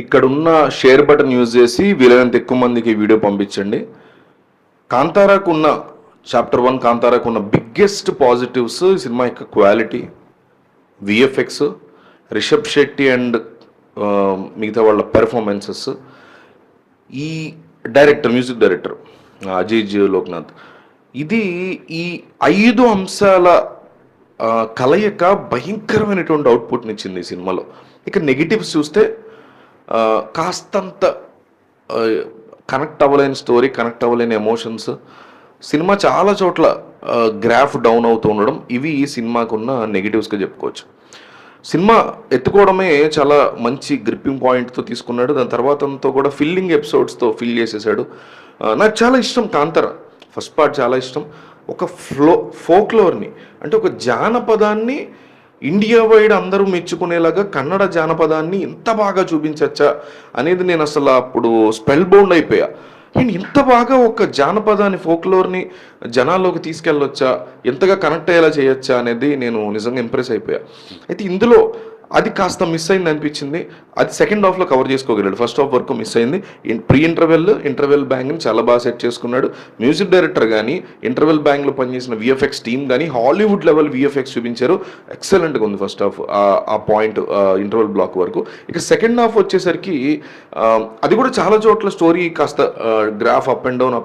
ఇక్కడున్న share button use చేసి వీలైనంత ఎక్కువ మందికి వీడియో పంపించండి. కాంతారాకు ఉన్న చాప్టర్ 1 కాంతారాకు ఉన్న బిగ్గెస్ట్ పాజిటివ్స్ ఈ సినిమా యొక్క quality, VFX, Rishab Shetty and మిగతా వాళ్ళ పెర్ఫార్మెన్సెస్, ఈ director, music director Ajay Loknath. ఇది ఈ 5 అంశాల కలయిక భయంకరమైనటువంటి అవుట్పుట్ని ఇచ్చింది ఈ సినిమాలో. ఇక నెగిటివ్స్ చూస్తే కాస్తంత కనెక్ట్ అవ్వలేని స్టోరీ, కనెక్ట్ అవ్వలేని ఎమోషన్స్, సినిమా చాలా చోట్ల గ్రాఫ్ డౌన్ అవుతూ ఉండడం, ఇవి ఈ సినిమాకున్న నెగిటివ్స్గా చెప్పుకోవచ్చు. సినిమా ఎత్తుకోవడమే చాలా మంచి గ్రిప్పింగ్ పాయింట్తో తీసుకున్నాడు. దాని తర్వాత అంతా కూడా ఫిల్లింగ్ ఎపిసోడ్స్తో ఫిల్ చేసేసాడు. నాకు చాలా ఇష్టం కాంతార ఫస్ట్ పార్ట్, చాలా ఇష్టం. ఒక ఫోక్లోర్ని, అంటే ఒక జానపదాన్ని ఇండియా వైడ్ అందరూ మెచ్చుకునేలాగా కన్నడ జానపదాన్ని ఇంత బాగా చూపించచ్చా అనేది నేను అసలు అప్పుడు స్పెల్ బౌండ్ అయిపోయా. నేను ఇంత బాగా ఒక జానపదాన్ని, ఫోక్లోర్ని జనాల్లోకి తీసుకెళ్ళొచ్చా, ఎంతగా కనెక్ట్ అయ్యేలా చేయొచ్చా అనేది నేను నిజంగా ఇంప్రెస్ అయిపోయా. అయితే ఇందులో అది కాస్త మిస్ అయింది అనిపించింది. అది సెకండ్ హాఫ్లో కవర్ చేసుకోగలడు, ఫస్ట్ హాఫ్ వరకు మిస్ అయింది. ప్రీ ఇంటర్వెల్ బ్యాంగ్ని చాలా బాగా సెట్ చేసుకున్నాడు. మ్యూజిక్ డైరెక్టర్ కానీ, ఇంటర్వెల్ బ్యాంగ్లో పనిచేసిన విఎఫ్ఎక్స్ టీమ్ కానీ హాలీవుడ్ లెవెల్ విఎఫ్ఎక్స్ చూపించారు. ఎక్సలెంట్గా ఉంది ఫస్ట్ హాఫ్, ఆ పాయింట్ ఇంటర్వెల్ బ్లాక్ వరకు. ఇక సెకండ్ హాఫ్ వచ్చేసరికి అది కూడా చాలా చోట్ల స్టోరీ కాస్త గ్రాఫ్ అప్ అండ్ డౌన్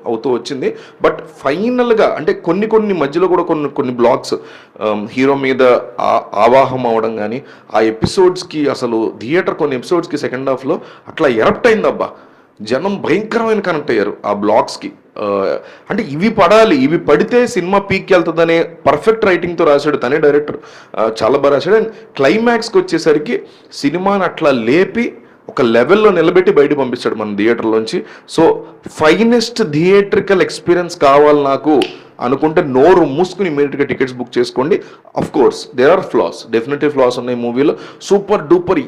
అవుతూ వచ్చింది. బట్ ఫైనల్గా అంటే కొన్ని మధ్యలో కూడా కొన్ని బ్లాక్స్ హీరో మీద ఆవాహం అవడం కానీ, ఆ ఎపిసోడ్స్కి అసలు థియేటర్ కొన్ని ఎపిసోడ్స్కి సెకండ్ హాఫ్లో అట్లా ఎరప్ట్ అయిందబ్బా. జనం భయంకరమైన కనెక్ట్ అయ్యారు ఆ బ్లాక్స్కి. అంటే ఇవి పడాలి, ఇవి పడితే సినిమా పీక్కి వెళ్తుందనే పర్ఫెక్ట్ రైటింగ్తో రాశాడు తనే డైరెక్టర్, చాలా బాగా రాశాడు. అండ్ క్లైమాక్స్కి వచ్చేసరికి సినిమాని అట్లా లేపి ఒక లెవెల్లో నిలబెట్టి బయట పంపిస్తాడు మన థియేటర్లోంచి. సో ఫైనెస్ట్ థియేట్రికల్ ఎక్స్పీరియన్స్ కావాలి నాకు అనుకుంటే నోరు మూసుకుని ఇమీడియట్గా టికెట్స్ బుక్ చేసుకోండి. Of course there are flaws, definitely flaws ఉన్నాయి మూవీలో. సూపర్ డూపర్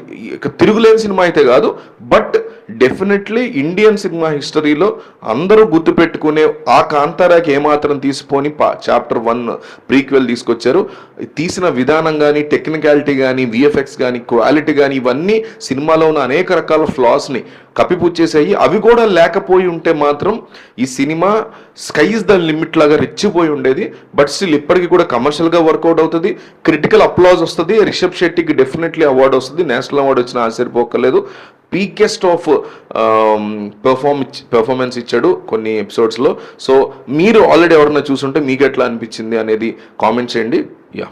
తిరుగులేని సినిమా అయితే కాదు, బట్ డెఫినెట్లీ ఇండియన్ సినిమా హిస్టరీలో అందరూ గుర్తుపెట్టుకునే ఆ కాంతారాకి ఏమాత్రం తీసిపోని చాప్టర్ 1 ప్రీక్వెల్ తీసుకొచ్చారు. తీసిన విధానం కానీ, టెక్నికాలిటీ కానీ, విఎఫ్ఎక్స్ కానీ, క్వాలిటీ కానీ, ఇవన్నీ సినిమాలో ఉన్న అనేక రకాల ఫ్లాస్ని కప్పిపుచ్చేసాయి. అవి కూడా లేకపోయి ఉంటే మాత్రం ఈ cinema sky is the limit లాగా రెచ్చిపోయి ఉండేది. బట్ స్టిల్ ఇప్పటికీ కూడా కమర్షియల్గా వర్కౌట్ అవుతుంది, క్రిటికల్ అప్లాజ్ వస్తుంది. రిషబ్ శెట్టికి డెఫినెట్లీ అవార్డు వస్తుంది, నేషనల్ అవార్డు వచ్చిన ఆశ్చర్యపోక్కర్లేదు. పీకెస్ట్ ఆఫ్ పెర్ఫార్మెన్స్ ఇచ్చాడు కొన్ని ఎపిసోడ్స్లో. సో మీరు ఆల్రెడీ ఎవరన్నా చూసుంటే మీకు ఎట్లా అనిపించింది అనేది కామెంట్ చేయండి. యా.